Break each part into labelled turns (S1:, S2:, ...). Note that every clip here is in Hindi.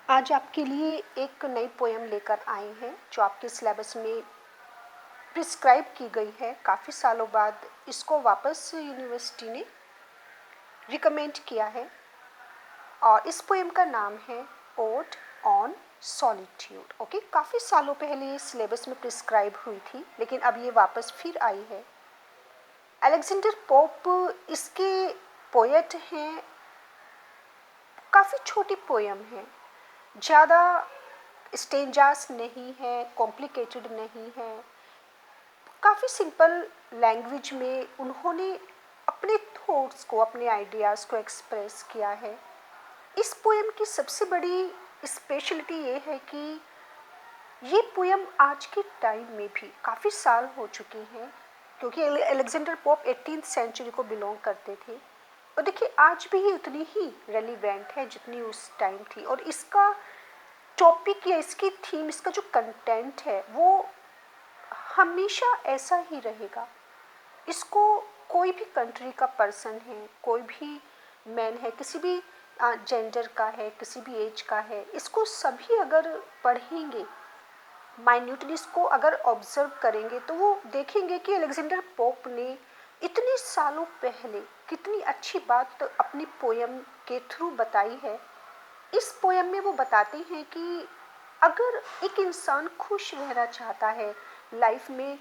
S1: आज आपके लिए एक नई पोएम लेकर आए हैं जो आपके सिलेबस में प्रिस्क्राइब की गई है। काफ़ी सालों बाद इसको वापस यूनिवर्सिटी ने रिकमेंड किया है और इस पोएम का नाम है ओड ऑन सॉलिट्यूड। ओके, काफ़ी सालों पहले ये सिलेबस में प्रिस्क्राइब हुई थी लेकिन अब ये वापस फिर आई है। अलेक्जेंडर पोप इसके पोएट हैं। काफ़ी छोटी पोएम है, ज़्यादा स्टेंजास नहीं है, कॉम्प्लिकेटेड नहीं है। काफ़ी सिंपल लैंग्वेज में उन्होंने अपने थॉट्स को, अपने आइडियाज़ को एक्सप्रेस किया है। इस पोएम की सबसे बड़ी स्पेशलिटी ये है कि ये पोएम आज के टाइम में भी काफ़ी साल हो चुकी हैं क्योंकि अलेक्जेंडर पोप 18th सेंचुरी को बिलोंग करते थे और देखिए आज भी ये उतनी ही रेलिवेंट है जितनी उस टाइम थी। और इसका टॉपिक या इसकी थीम, इसका जो कंटेंट है वो हमेशा ऐसा ही रहेगा। इसको कोई भी कंट्री का पर्सन है, कोई भी मैन है, किसी भी जेंडर का है, किसी भी एज का है, इसको सभी अगर पढ़ेंगे, माइन्यूटली इसको अगर ऑब्जर्व करेंगे तो वो देखेंगे कि अलेक्जेंडर पोप ने इतने सालों पहले कितनी अच्छी बात अपनी पोएम के थ्रू बताई है। इस पोएम में वो बताते हैं कि अगर एक इंसान खुश रहना चाहता है, लाइफ में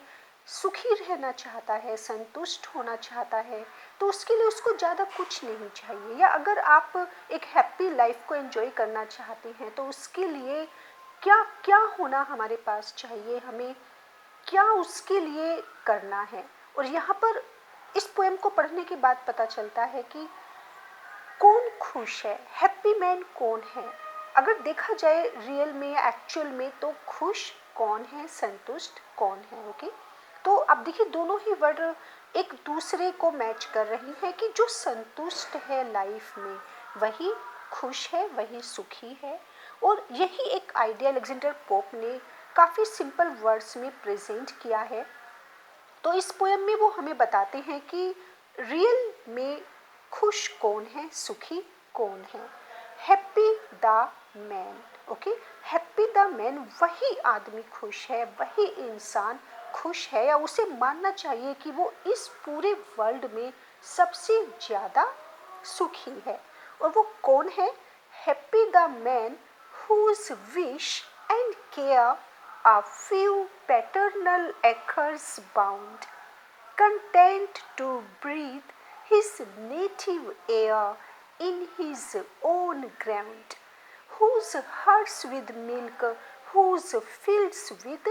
S1: सुखी रहना चाहता है, संतुष्ट होना चाहता है, तो उसके लिए उसको ज़्यादा कुछ नहीं चाहिए। या अगर आप एक हैप्पी लाइफ को एंजॉय करना चाहते हैं तो उसके लिए क्या क्या होना हमारे पास चाहिए, हमें क्या उसके लिए करना है। और यहाँ पर इस पोएम को पढ़ने के बाद पता चलता है कि कौन खुश है, हैप्पी मैन कौन है। अगर देखा जाए रियल में, एक्चुअल में, तो खुश कौन है, संतुष्ट कौन है। ओके, तो अब देखिए दोनों ही वर्ड एक दूसरे को मैच कर रही हैं कि जो संतुष्ट है लाइफ में वही खुश है, वही सुखी है। और यही एक आइडिया अलेक्जेंडर पोप ने काफ़ी सिंपल वर्ड्स में प्रेजेंट किया है। तो इस पोएम में वो हमें बताते हैं कि रियल में खुश कौन है, सुखी कौन है। Happy the man. Okay, happy the man, वही आदमी खुश है, वही इंसान खुश है, या उसे मानना चाहिए कि वो इस पूरे वर्ल्ड में सबसे ज़्यादा सुखी है। और वो कौन है? Happy the man whose wish and care a few paternal acres bound, content to breathe his native air in his own ground, whose hearts with milk, whose fields with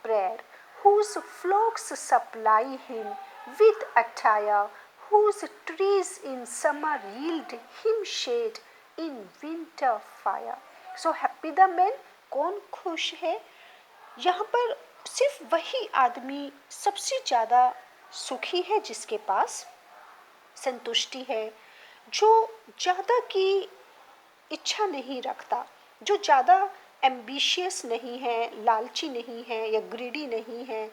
S1: bread, whose flocks supply him with attire, whose trees in summer yield him shade, in winter fire. So happy the man, कौन खुश है? यहाँ पर सिर्फ वही आदमी सबसे ज़्यादा सुखी है जिसके पास संतुष्टि है, जो ज़्यादा की इच्छा नहीं रखता, जो ज़्यादा एम्बिशियस नहीं है, लालची नहीं है या ग्रीडी नहीं है।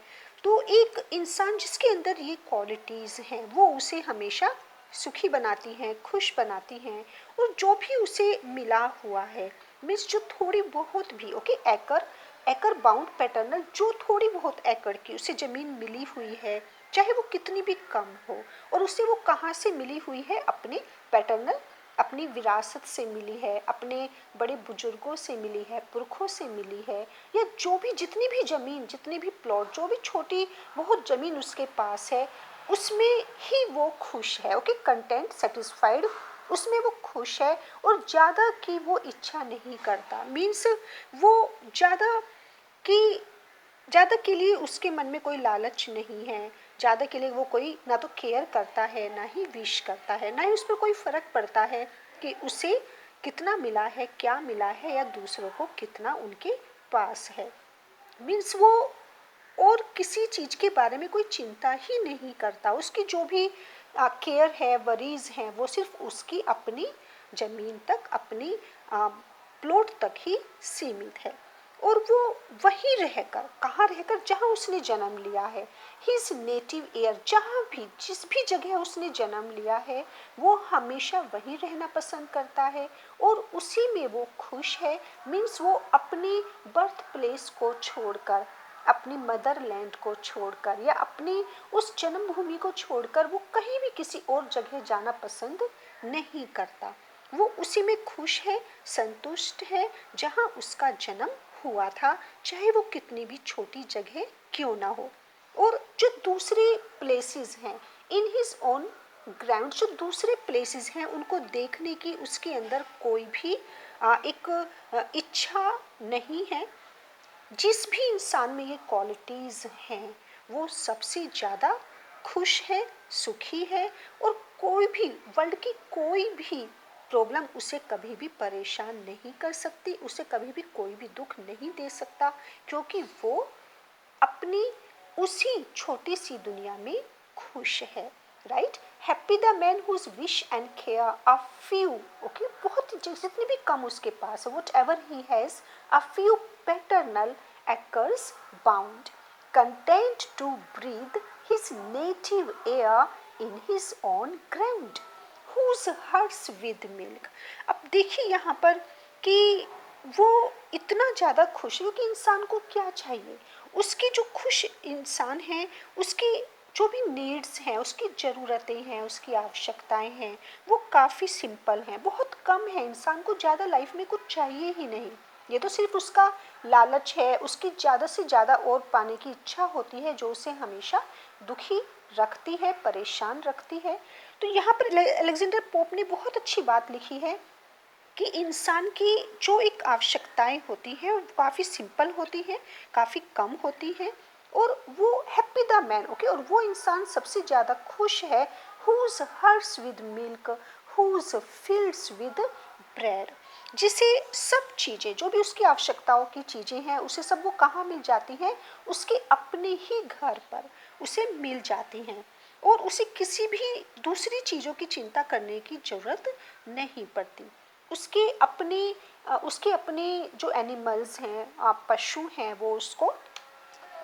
S1: तो एक इंसान जिसके अंदर ये क्वालिटीज़ हैं वो उसे हमेशा सुखी बनाती हैं, खुश बनाती हैं। और जो भी उसे मिला हुआ है, मीन्स जो थोड़ी बहुत भी, ओके, एकड़ एकड़ बाउंड पैटर्नल, जो थोड़ी बहुत एकड़ की उसे ज़मीन मिली हुई है, चाहे वो कितनी भी कम हो, और उसे वो कहाँ से मिली हुई है? अपने पैटर्नल, अपनी विरासत से मिली है, अपने बड़े बुजुर्गों से मिली है, पुरखों से मिली है, या जो भी जितनी भी ज़मीन, जितनी भी प्लॉट, जो भी छोटी बहुत ज़मीन उसके पास है, उसमें ही वो खुश है। ओके, कंटेंट, सेटिस्फाइड, उसमें वो खुश है और ज़्यादा की वो इच्छा नहीं करता। मीन्स वो ज़्यादा की ज़्यादा के लिए उसके मन में कोई लालच नहीं है, ज़्यादा के लिए वो कोई ना तो केयर करता है, ना ही विश करता है, ना ही उस पर कोई फ़र्क पड़ता है कि उसे कितना मिला है, क्या मिला है, या दूसरों को कितना उनके पास है। मीन्स वो और किसी चीज़ के बारे में कोई चिंता ही नहीं करता। उसकी जो भी केयर है, वरीज हैं, वो सिर्फ उसकी अपनी ज़मीन तक, अपनी प्लॉट तक ही सीमित है। और वो वहीं रहकर, कहाँ रहकर, जहाँ उसने जन्म लिया है, हिज नेटिव एयर, जहाँ भी जिस भी जगह उसने जन्म लिया है वो हमेशा वहीं रहना पसंद करता है और उसी में वो खुश है। मीन्स वो अपनी बर्थ प्लेस को छोड़कर, अपनी मदरलैंड को छोड़कर या अपनी उस जन्मभूमि को छोड़कर वो कहीं भी किसी और जगह जाना पसंद नहीं करता। वो उसी में खुश है, संतुष्ट है जहाँ उसका जन्म हुआ था, चाहे वो कितनी भी छोटी जगह क्यों ना हो। और जो दूसरे प्लेसेस हैं इन हिज ओन ग्राउंड, जो दूसरे प्लेसेस हैं उनको देखने की उसके अंदर कोई भी एक इच्छा नहीं है। जिस भी इंसान में ये क्वालिटीज़ हैं वो सबसे ज़्यादा खुश है, सुखी है और कोई भी वर्ल्ड की कोई भी प्रॉब्लम उसे कभी भी परेशान नहीं कर सकती, उसे कभी भी कोई भी दुख नहीं दे सकता, क्योंकि वो अपनी उसी छोटी सी दुनिया में खुश है। Right, happy the man whose wish and care a few, okay, बहुत जितने भी कम उसके पास है, whatever he has a few paternal acres bound, content to breathe his native air in his own ground, whose hearts with milk। अब देखिए यहाँ पर कि वो इतना ज़्यादा खुश है कि इंसान को क्या चाहिए, उसकी जो खुश इंसान है उसकी जो भी नीड्स हैं, उसकी ज़रूरतें हैं, उसकी आवश्यकताएं हैं, वो काफ़ी सिंपल हैं, बहुत कम है। इंसान को ज़्यादा लाइफ में कुछ चाहिए ही नहीं, ये तो सिर्फ उसका लालच है, उसकी ज़्यादा से ज़्यादा और पाने की इच्छा होती है जो उसे हमेशा दुखी रखती है, परेशान रखती है। तो यहाँ पर अलेक्जेंडर पोप ने बहुत अच्छी बात लिखी है कि इंसान की जो एक आवश्यकताएं होती हैं वो काफ़ी सिंपल होती हैं, काफ़ी कम होती हैं, और वो हैप्पी द मैन, ओके, और वो इंसान सबसे ज़्यादा खुश है whose herds with milk, whose fields with bread, जिसे सब चीज़ें, जो भी उसकी आवश्यकताओं की चीज़ें हैं, उसे सब वो कहाँ मिल जाती हैं, उसके अपने ही घर पर उसे मिल जाती हैं और उसे किसी भी दूसरी चीज़ों की चिंता करने की ज़रूरत नहीं पड़ती। उसके अपने जो एनिमल्स हैं, पशु हैं, वो उसको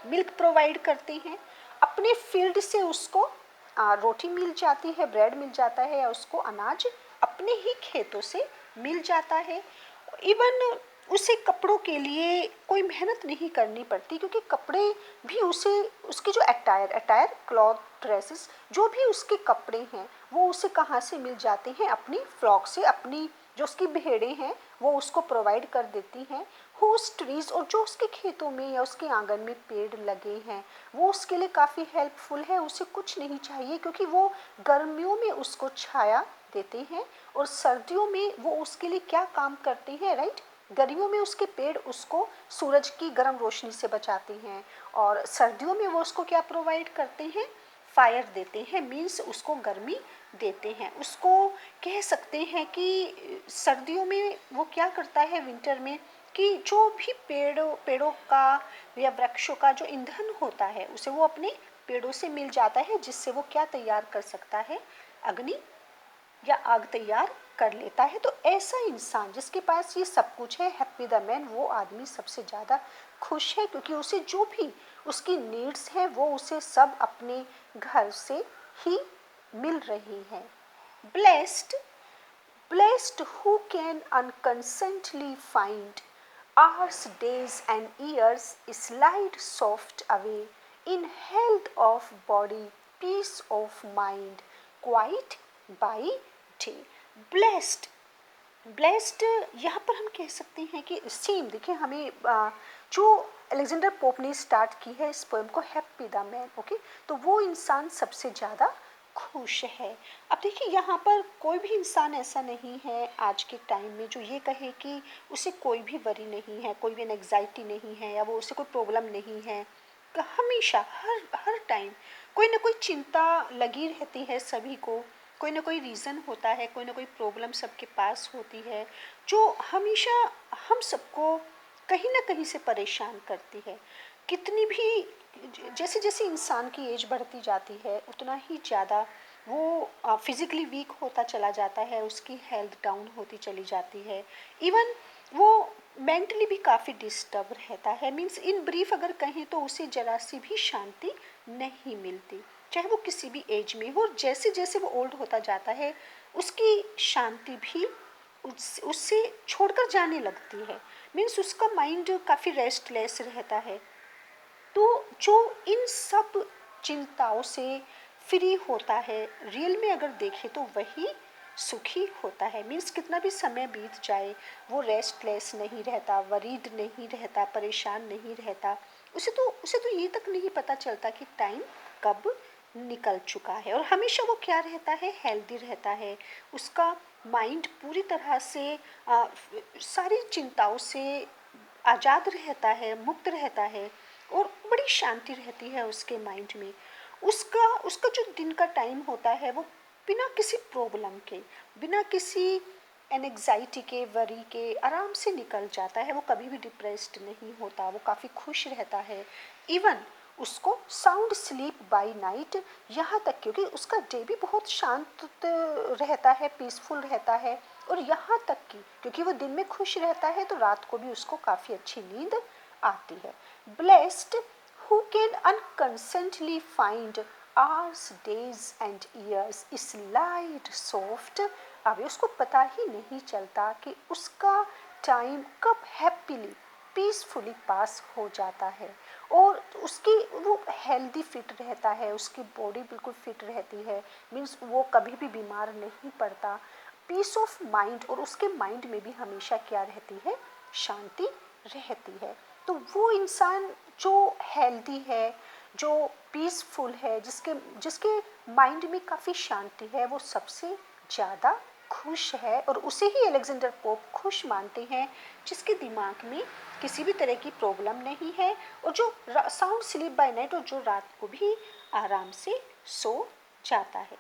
S1: मिल्क प्रोवाइड करते हैं, अपने फील्ड से उसको रोटी मिल जाती है, ब्रेड मिल जाता है, या उसको अनाज अपने ही खेतों से मिल जाता है। इवन उसे कपड़ों के लिए कोई मेहनत नहीं करनी पड़ती, क्योंकि कपड़े भी उसे, उसके जो अटायर क्लॉथ, ड्रेसेस, जो भी उसके कपड़े हैं वो उसे कहाँ से मिल जाते हैं, अपनी फ्लॉक से, अपनी जो उसकी भेड़ें हैं वो उसको प्रोवाइड कर देती हैं। हुज ट्रीज, और जो उसके खेतों में या उसके आंगन में पेड़ लगे हैं वो उसके लिए काफ़ी हेल्पफुल है, उसे कुछ नहीं चाहिए, क्योंकि वो गर्मियों में उसको छाया देते हैं और सर्दियों में वो उसके लिए क्या काम करते हैं, राइट, गर्मियों में उसके पेड़ उसको सूरज की गर्म रोशनी से बचाते हैं और सर्दियों में वो उसको क्या प्रोवाइड करते हैं, फायर देते हैं, मीन्स उसको गर्मी देते हैं। उसको कह सकते हैं कि सर्दियों में वो क्या करता है विंटर में, कि जो भी पेड़ों का या वृक्षों का जो ईंधन होता है उसे वो अपने पेड़ों से मिल जाता है, जिससे वो क्या तैयार कर सकता है, अग्नि या आग तैयार कर लेता है। तो ऐसा इंसान जिसके पास ये सब कुछ है, हैप्पी द मैन, वो आदमी सबसे ज़्यादा खुश है, क्योंकि उसे जो भी उसकी नीड्स हैं वो उसे सब अपने घर से ही मिल रही है। Blessed, blessed who can unconcernedly find hours, days and years slide soft away in health of body, peace of mind, quiet by day। blessed, blessed यहाँ पर हम कह सकते हैं कि सेम, देखिए हमें जो अलेक्जेंडर पोप ने स्टार्ट की है इस पोएम को, हैप्पी द मैन, ओके, तो वो इंसान सबसे ज़्यादा खुश है। अब देखिए यहाँ पर कोई भी इंसान ऐसा नहीं है आज के टाइम में जो ये कहे कि उसे कोई भी वरी नहीं है, कोई भी एंग्जाइटी नहीं है, या वो उसे कोई प्रॉब्लम नहीं है। हमेशा हर हर टाइम कोई ना कोई चिंता लगी रहती है सभी को, कोई ना कोई रीज़न होता है, कोई ना कोई प्रॉब्लम सबके पास होती है जो हमेशा हम सबको कहीं ना कहीं से परेशान करती है। कितनी भी, जैसे जैसे इंसान की एज बढ़ती जाती है उतना ही ज़्यादा वो फिज़िकली वीक होता चला जाता है, उसकी हेल्थ डाउन होती चली जाती है। इवन वो मेंटली भी काफ़ी डिस्टर्ब रहता है। मीन्स इन ब्रीफ अगर कहें तो उसे ज़रा सी भी शांति नहीं मिलती, चाहे वो किसी भी एज में हो। और जैसे जैसे वो ओल्ड होता जाता है उसकी शांति भी उससे छोड़कर जाने लगती है। मीन्स उसका माइंड काफ़ी रेस्टलेस रहता है। तो जो इन सब चिंताओं से फ्री होता है, रियल में अगर देखें तो वही सुखी होता है। मीन्स कितना भी समय बीत जाए वो रेस्टलेस नहीं रहता, वरीड नहीं रहता, परेशान नहीं रहता। उसे तो ये तक नहीं पता चलता कि टाइम कब निकल चुका है। और हमेशा वो क्या रहता है, हेल्दी रहता है। उसका माइंड पूरी तरह से सारी चिंताओं से आज़ाद रहता है, मुक्त रहता है। और बड़ी शांति रहती है उसके माइंड में। उसका उसका जो दिन का टाइम होता है वो बिना किसी प्रॉब्लम के, बिना किसी एनेक्साइटी के, वरी के आराम से निकल जाता है। वो कभी भी डिप्रेस्ड नहीं होता, वो काफ़ी खुश रहता है। इवन उसको साउंड स्लीप बाय नाइट, यहाँ तक क्योंकि उसका डे भी बहुत शांत रहता है, पीसफुल रहता है। और यहाँ तक कि क्योंकि वो दिन में खुश रहता है तो रात को भी उसको काफ़ी अच्छी नींद आती है। Blessed who can unconsciously find hours, days and years slide soft। अभी उसको पता ही नहीं चलता कि उसका टाइम कब हैप्पीली पीसफुली पास हो जाता है। और उसकी वो हेल्दी फिट रहता है, उसकी बॉडी बिल्कुल फिट रहती है। मीन्स वो कभी भी बीमार नहीं पड़ता। पीस ऑफ माइंड, और उसके माइंड में भी हमेशा क्या रहती है, शांति रहती है। तो वो इंसान जो हेल्दी है, जो पीसफुल है, जिसके जिसके माइंड में काफ़ी शांति है, वो सबसे ज़्यादा खुश है। और उसे ही अलेक्जेंडर पोप खुश मानते हैं, जिसके दिमाग में किसी भी तरह की प्रॉब्लम नहीं है और जो साउंड स्लीप बाय नाइट, और जो रात को भी आराम से सो जाता है।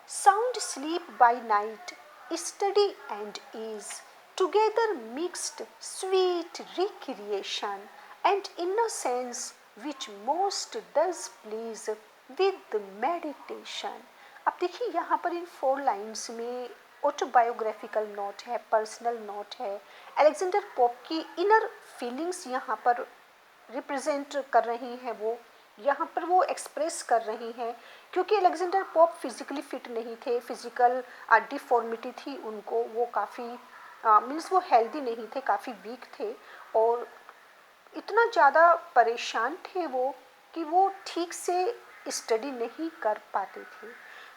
S1: Sound sleep by night, study and ease, together mixed sweet recreation and innocence which most does please with meditation। अब देखिए यहाँ पर इन 4 लाइन्स में ऑटोबायोग्राफिकल नोट है, पर्सनल नोट है। अलेक्जेंडर पोप की इनर फीलिंग्स यहाँ पर रिप्रेजेंट कर रही हैं, वो यहाँ पर वो एक्सप्रेस कर रही हैं। क्योंकि अलेक्जेंडर पोप फिजिकली फिट नहीं थे, फिजिकल डिफॉर्मिटी थी उनको, वो काफ़ी मीन्स वो हेल्दी नहीं थे, काफ़ी वीक थे। और इतना ज़्यादा परेशान थे वो कि वो ठीक से स्टडी नहीं कर पाते थे।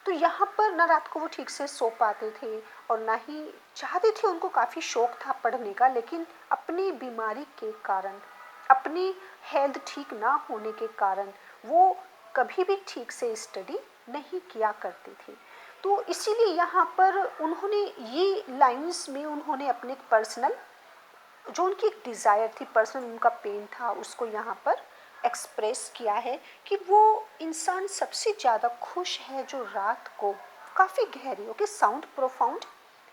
S1: तो यहाँ पर ना रात को वो ठीक से सो पाते थे और ना ही चाहते थे, उनको काफ़ी शौक था पढ़ने का, लेकिन अपनी बीमारी के कारण, अपनी हेल्थ ठीक ना होने के कारण वो कभी भी ठीक से स्टडी नहीं किया करते थे। तो इसीलिए यहाँ पर उन्होंने ये लाइंस में उन्होंने अपने पर्सनल, जो उनकी एक डिज़ायर थी, पर्सनल उनका पेन था, उसको यहाँ पर एक्सप्रेस किया है कि वो इंसान सबसे ज़्यादा खुश है जो रात को काफ़ी गहरी, okay, sound profound,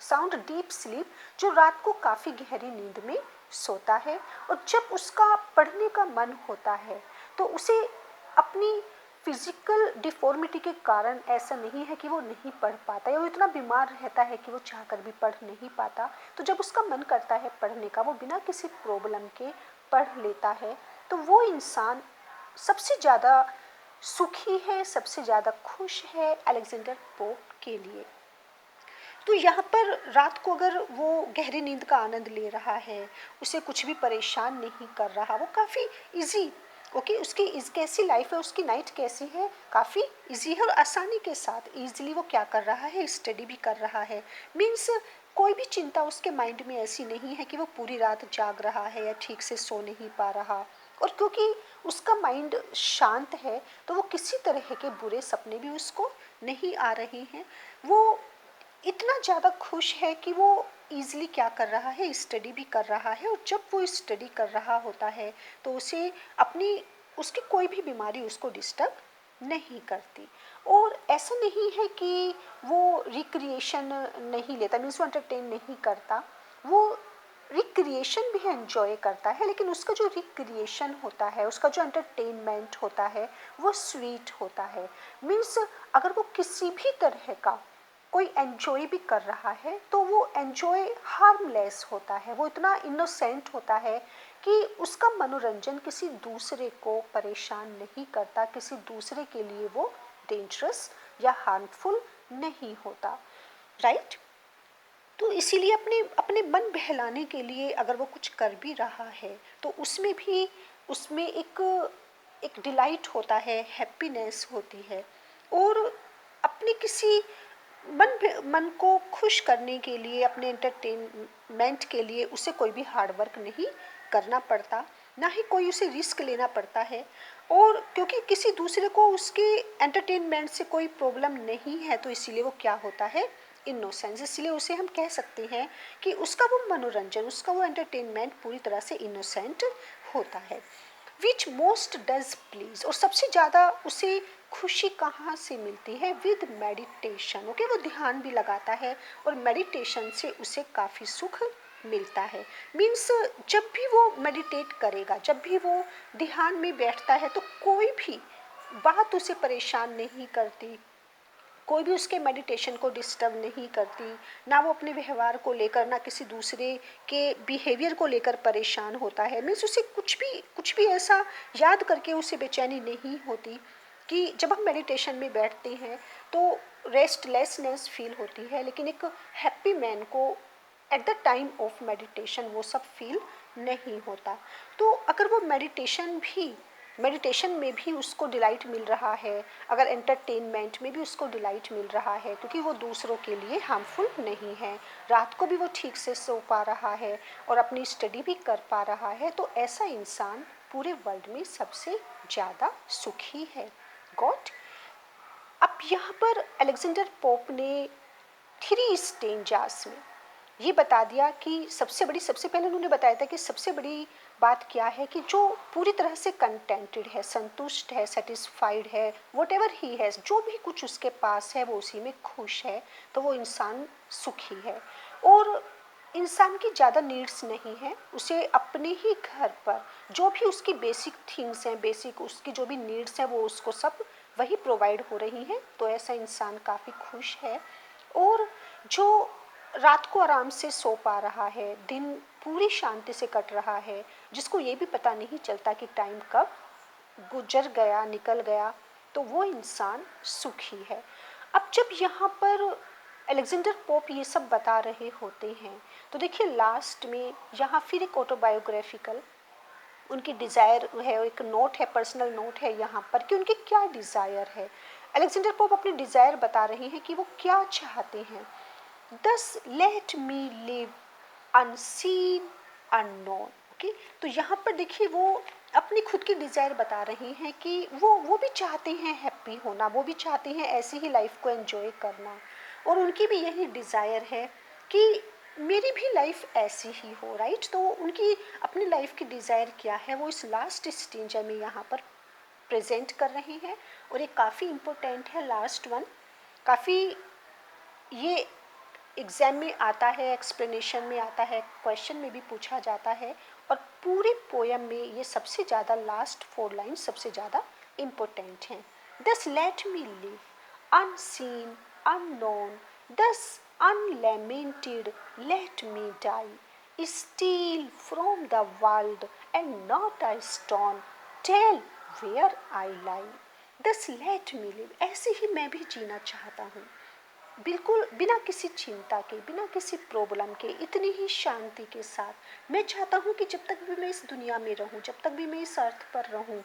S1: sound deep sleep, जो रात को काफ़ी गहरी नींद में सोता है। और जब उसका पढ़ने का मन होता है तो उसे अपनी फिजिकल डिफॉर्मिटी के कारण ऐसा नहीं है कि वो नहीं पढ़ पाता या वो इतना बीमार रहता है कि वो चाहकर भी पढ़ नहीं पाता। तो जब उसका मन करता है पढ़ने का, वो बिना किसी प्रॉब्लम के पढ़ लेता है। तो वो इंसान सबसे ज़्यादा सुखी है, सबसे ज़्यादा खुश है अलेक्जेंडर पोप के लिए। तो यहाँ पर रात को अगर वो गहरी नींद का आनंद ले रहा है, उसे कुछ भी परेशान नहीं कर रहा, वो काफ़ी इजी, ओके, उसकी कैसी लाइफ है, उसकी नाइट कैसी है, काफ़ी इजी है और आसानी के साथ इजीली वो क्या कर रहा है, स्टडी भी कर रहा है। मीन्स कोई भी चिंता उसके माइंड में ऐसी नहीं है कि वो पूरी रात जाग रहा है या ठीक से सो नहीं पा रहा। और क्योंकि उसका माइंड शांत है तो वो किसी तरह के बुरे सपने भी उसको नहीं आ रहे हैं। वो इतना ज़्यादा खुश है कि वो ईज़िली क्या कर रहा है, स्टडी भी कर रहा है। और जब वो स्टडी कर रहा होता है तो उसे अपनी, उसकी कोई भी बीमारी उसको डिस्टर्ब नहीं करती। और ऐसा नहीं है कि वो रिक्रिएशन नहीं लेता, मीन्स वो एंटरटेन नहीं करता, वो रिक्रिएशन भी एंजॉय करता है, लेकिन उसका जो रिक्रिएशन होता है, उसका जो एंटरटेनमेंट होता है वो स्वीट होता है। मीन्स अगर वो किसी भी तरह का कोई एंजॉय भी कर रहा है तो वो एंजॉय हार्मलेस होता है, वो इतना इनोसेंट होता है कि उसका मनोरंजन किसी दूसरे को परेशान नहीं करता, किसी दूसरे के लिए वो डेंजरस या हार्मफुल नहीं होता, राइट। तो इसीलिए अपने अपने मन बहलाने के लिए अगर वो कुछ कर भी रहा है तो उसमें एक डिलाइट होता है, हैप्पीनेस होती है। और अपने किसी मन को खुश करने के लिए, अपने एंटरटेनमेंट के लिए उसे कोई भी हार्ड वर्क नहीं करना पड़ता, ना ही कोई उसे रिस्क लेना पड़ता है। और क्योंकि किसी दूसरे को उसके एंटरटेनमेंट से कोई प्रॉब्लम नहीं है तो इसीलिए वो क्या होता है, इनोसेंस। इसलिए उसे हम कह सकते हैं कि उसका वो मनोरंजन, उसका वो एंटरटेनमेंट पूरी तरह से इनोसेंट होता है। विच मोस्ट डज प्लीज, और सबसे ज़्यादा उसे खुशी कहाँ से मिलती है, विद मेडिटेशन। ओके, वो ध्यान भी लगाता है और मेडिटेशन से उसे काफ़ी सुख मिलता है। मीन्स जब भी वो मेडिटेट करेगा, जब भी वो ध्यान में बैठता है तो कोई भी बात उसे परेशान नहीं करती, कोई भी उसके मेडिटेशन को डिस्टर्ब नहीं करती, ना वो अपने व्यवहार को लेकर, ना किसी दूसरे के बिहेवियर को लेकर परेशान होता है। मीन्स उसे कुछ भी ऐसा याद करके उसे बेचैनी नहीं होती। कि जब हम मेडिटेशन में बैठते हैं तो रेस्टलेसनेस फील होती है, लेकिन एक हैप्पी मैन को at the time of meditation वो सब फील नहीं होता। तो अगर वो मेडिटेशन में भी उसको डिलाइट मिल रहा है, अगर एंटरटेनमेंट में भी उसको डिलाइट मिल रहा है, क्योंकि वो दूसरों के लिए हार्मफुल नहीं है, रात को भी वो ठीक से सो पा रहा है और अपनी स्टडी भी कर पा रहा है, तो ऐसा इंसान पूरे वर्ल्ड में सबसे ज़्यादा सुखी है। गॉट। अब यहाँ पर अलेक्जेंडर पोप ने 3 स्टेंजास में ये बता दिया कि सबसे पहले उन्होंने बताया था कि सबसे बड़ी बात क्या है, कि जो पूरी तरह से कंटेंटेड है, संतुष्ट है, सेटिस्फाइड है, वट एवर ही है, जो भी कुछ उसके पास है वो उसी में खुश है, तो वो इंसान सुखी है। और इंसान की ज़्यादा नीड्स नहीं है, उसे अपने ही घर पर जो भी उसकी बेसिक थिंग्स हैं, बेसिक उसकी जो भी नीड्स हैं वो उसको सब वही प्रोवाइड हो रही हैं, तो ऐसा इंसान काफ़ी खुश है। और जो रात को आराम से सो पा रहा है, दिन पूरी शांति से कट रहा है, जिसको ये भी पता नहीं चलता कि टाइम कब गुजर गया, निकल गया, तो वो इंसान सुखी है। अब जब यहाँ पर अलेक्जेंडर पोप ये सब बता रहे होते हैं तो देखिए लास्ट में यहाँ फिर एक ऑटोबायोग्राफिकल उनकी डिज़ायर है, एक नोट है, पर्सनल नोट है यहाँ पर कि उनकी क्या डिज़ायर है। अलेक्जेंडर पोप अपनी डिज़ायर बता रहे हैं कि वो क्या चाहते हैं। दस let me live unseen unknown. Okay, तो यहाँ पर देखिए वो अपनी खुद की डिज़ायर बता रहे हैं कि वो भी चाहते हैं हैप्पी होना, वो भी चाहते हैं ऐसी ही लाइफ को एंजॉय करना, और उनकी भी यही डिज़ायर है कि मेरी भी लाइफ ऐसी ही हो, राइट। तो उनकी अपनी लाइफ की डिज़ायर क्या है वो इस लास्ट स्टेज में यहाँ पर प्रेजेंट कर रहे हैं। और ये काफ़ी इम्पोर्टेंट है, लास्ट वन काफ़ी, ये एग्ज़ाम में आता है, एक्सप्लेनेशन में आता है, क्वेश्चन में भी पूछा जाता है, और पूरे पोयम में ये सबसे ज़्यादा लास्ट 4 लाइन सबसे ज़्यादा इम्पोर्टेंट हैं। दस let me live unseen unknown, दस unlamented let me die, steal from the world and not a stone tell where I lie, दस let me live, ऐसे ही मैं भी जीना चाहता हूँ, बिल्कुल बिना किसी चिंता के, बिना किसी प्रॉब्लम के, इतनी ही शांति के साथ। मैं चाहता हूँ कि जब तक भी मैं इस दुनिया में रहूँ, जब तक भी मैं इस अर्थ पर रहूँ,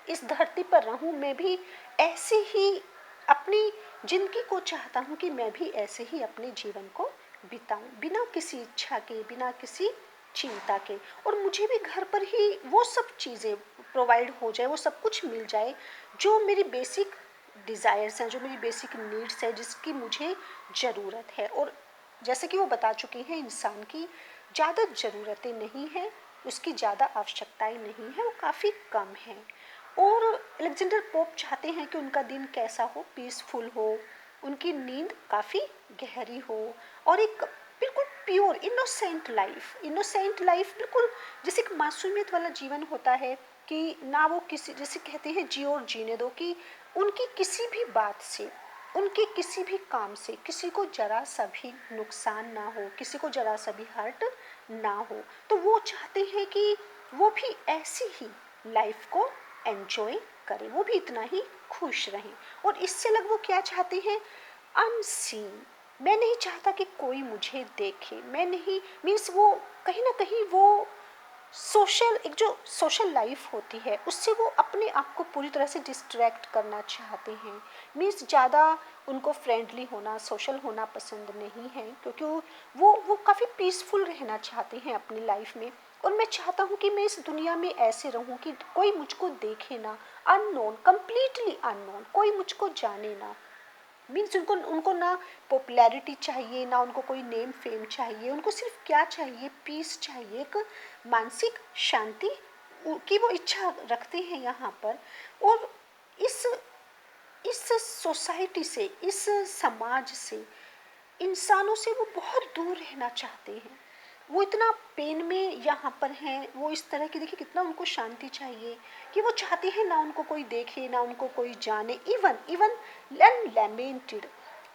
S1: इस धरती पर रहूँ, मैं भी ऐसे ही अपनी जिंदगी को चाहता हूँ कि मैं भी ऐसे ही अपने जीवन को बिताऊँ, बिना किसी इच्छा के, बिना किसी चिंता के, और मुझे भी घर पर ही वो सब चीज़ें प्रोवाइड हो जाए, वो सब कुछ मिल जाए जो मेरी बेसिक डिज़ायर्स हैं, जो मेरी बेसिक नीड्स है, जिसकी मुझे ज़रूरत है। और जैसे कि वो बता चुके हैं, इंसान की ज़्यादा ज़रूरतें नहीं हैं, उसकी ज़्यादा आवश्यकताएं नहीं हैं, वो काफ़ी कम हैं। और अलेक्जेंडर पोप चाहते हैं कि उनका दिन कैसा हो, पीसफुल हो, उनकी नींद काफ़ी गहरी हो, और एक बिल्कुल प्योर इनोसेंट लाइफ बिल्कुल जैसे एक मासूमियत वाला जीवन होता है, कि ना वो किसी, जैसे कहते हैं जी और जीने दो, कि उनकी किसी भी बात से उनके किसी भी काम से किसी को जरा सा भी नुकसान ना हो, किसी को जरा सा भी हर्ट ना हो। तो वो चाहते हैं कि वो भी ऐसी ही लाइफ को एंजॉय करें, वो भी इतना ही खुश रहें। और इससे अलग वो क्या चाहते हैं, अनसीन। मैं नहीं चाहता कि कोई मुझे देखे, मैं नहीं, मीन्स वो कहीं ना कहीं वो सोशल, एक जो सोशल लाइफ होती है उससे वो अपने आप को पूरी तरह से डिस्ट्रैक्ट करना चाहते हैं। मीन्स ज़्यादा उनको फ्रेंडली होना, सोशल होना पसंद नहीं है, क्योंकि वो काफ़ी पीसफुल रहना चाहते हैं अपनी लाइफ में। और मैं चाहता हूँ कि मैं इस दुनिया में ऐसे रहूँ कि कोई मुझको देखे ना, अननोन, कम्प्लीटली अननोन, कोई मुझको जाने ना। मीन्स उनको उनको ना पॉपुलैरिटी चाहिए, ना उनको कोई नेम फेम चाहिए, उनको सिर्फ क्या चाहिए, पीस चाहिए, एक मानसिक शांति की वो इच्छा रखते हैं यहाँ पर। और इस इस सोसाइटी से, इस समाज से, इंसानों से वो बहुत दूर रहना चाहते हैं। वो इतना पेन में यहाँ पर हैं, वो इस तरह की, देखिए कितना उनको शांति चाहिए कि वो चाहते हैं ना उनको कोई देखे, ना उनको कोई जाने। इवन इवन अनलेमेंटेड,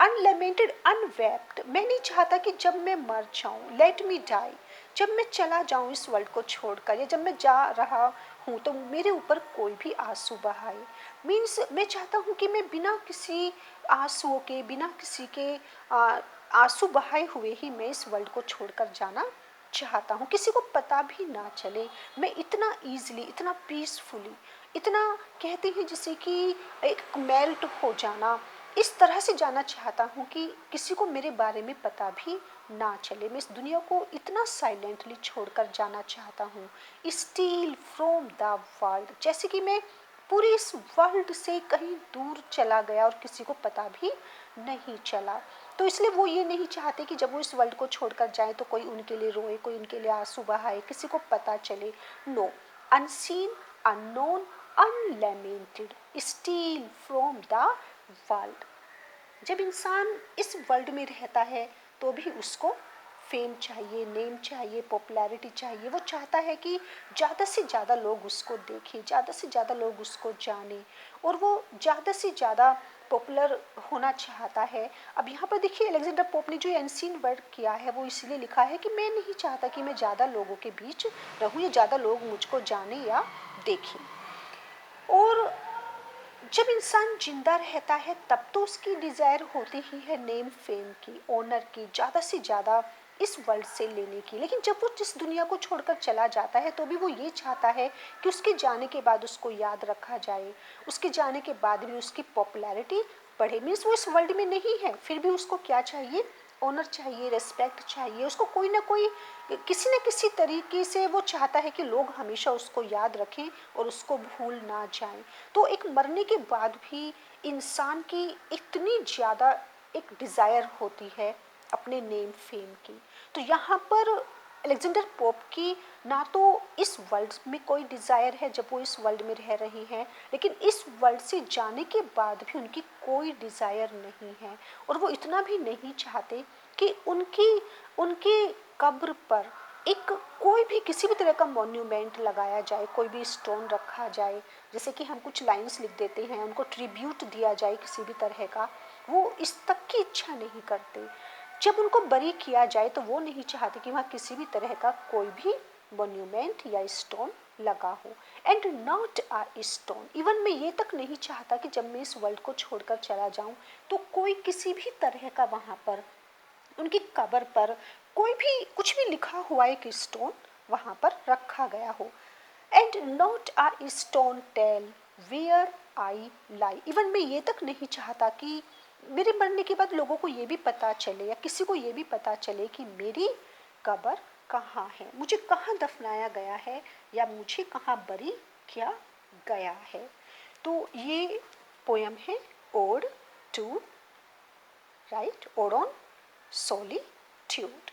S1: अनलेमेंटेड, अनवेप्ड, मैं नहीं चाहता कि जब मैं मर जाऊँ, लेट मी डाई, जब मैं चला जाऊँ इस वर्ल्ड को छोड़कर, या जब मैं जा रहा हूँ तो मेरे ऊपर कोई भी आंसू बहाए। मीन्स मैं चाहता हूँ कि मैं बिना किसी आंसुओं के, बिना किसी के आंसू बहाए हुए ही मैं इस वर्ल्ड को छोड़कर जाना चाहता हूँ, किसी को पता भी ना चले। मैं इतना ईजिली, इतना पीसफुली, इतना, कहते हैं जैसे कि एक मेल्ट हो जाना, इस तरह से जाना चाहता हूँ कि किसी को मेरे बारे में पता भी ना चले। मैं इस दुनिया को इतना साइलेंटली छोड़कर जाना चाहता हूँ, स्टील फ्रॉम द वर्ल्ड, जैसे कि मैं पूरे इस वर्ल्ड से कहीं दूर चला गया और किसी को पता भी नहीं चला। तो इसलिए वो ये नहीं चाहते कि जब वो इस वर्ल्ड को छोड़कर जाए तो कोई उनके लिए रोए, कोई उनके लिए आंसू बहाए, किसी को पता चले। No, unseen, unknown, unlamented, still from the world. जब इंसान इस वर्ल्ड में रहता है तो भी उसको फेम चाहिए, नेम चाहिए, पॉपुलैरिटी चाहिए। वो चाहता है कि ज़्यादा से ज़्यादा लोग उसको देखें, ज़्यादा से ज़्यादा लोग उसको जाने, और वो ज़्यादा से ज़्यादा पॉपुलर होना चाहता है। अब यहाँ पर देखिए अलेक्जेंडर पोप ने जो अनसीन वर्ड किया है वो इसलिए लिखा है कि मैं नहीं चाहता कि मैं ज़्यादा लोगों के बीच रहूँ या ज़्यादा लोग मुझको जाने या देखें। और जब इंसान जिंदा रहता है तब तो उसकी डिज़ायर होती ही है नेम फेम की, ऑनर की, ज़्यादा से ज़्यादा इस वर्ल्ड से लेने की। लेकिन जब वो जिस दुनिया को छोड़कर चला जाता है तो भी वो ये चाहता है कि उसके जाने के बाद उसको याद रखा जाए, उसके जाने के बाद भी उसकी पॉपुलैरिटी बढ़े। मीन्स वो इस वर्ल्ड में नहीं है, फिर भी उसको क्या चाहिए, ऑनर चाहिए, रेस्पेक्ट चाहिए, उसको कोई ना कोई, किसी न किसी तरीके से वो चाहता है कि लोग हमेशा उसको याद रखें और उसको भूल ना जाएं। तो एक मरने के बाद भी इंसान की इतनी ज़्यादा एक डिज़ायर होती है अपने नेम फेम की। तो यहाँ पर अलेक्जेंडर पोप की ना तो इस वर्ल्ड में कोई डिज़ायर है जब वो इस वर्ल्ड में रह रही हैं, लेकिन इस वर्ल्ड से जाने के बाद भी उनकी कोई डिज़ायर नहीं है। और वो इतना भी नहीं चाहते कि उनकी कब्र पर एक कोई भी किसी भी तरह का मॉन्यूमेंट लगाया जाए, कोई भी स्टोन रखा जाए, जैसे कि हम कुछ लाइंस लिख देते हैं, उनको ट्रिब्यूट दिया जाए किसी भी तरह का, वो इस तक की इच्छा नहीं करते। जब उनको बरी किया जाए तो वो नहीं चाहते कि वहाँ किसी भी तरह का कोई भी मॉन्यूमेंट या स्टोन लगा हो। And not a stone, even मैं ये तक नहीं चाहता कि जब मैं इस वर्ल्ड को छोड़कर चला जाऊं तो कोई किसी भी तरह का वहाँ पर उनकी कब्र पर कोई भी कुछ भी लिखा हुआ एक स्टोन वहाँ पर रखा गया हो। And not a stone tell where I lie, even मैं ये तक नहीं चाहता कि मेरे मरने के बाद लोगों को ये भी पता चले या किसी को ये भी पता चले कि मेरी कब्र कहाँ है, मुझे कहाँ दफनाया गया है या मुझे कहाँ बरी किया गया है। तो ये पोयम है ode to, right, ode on solitude।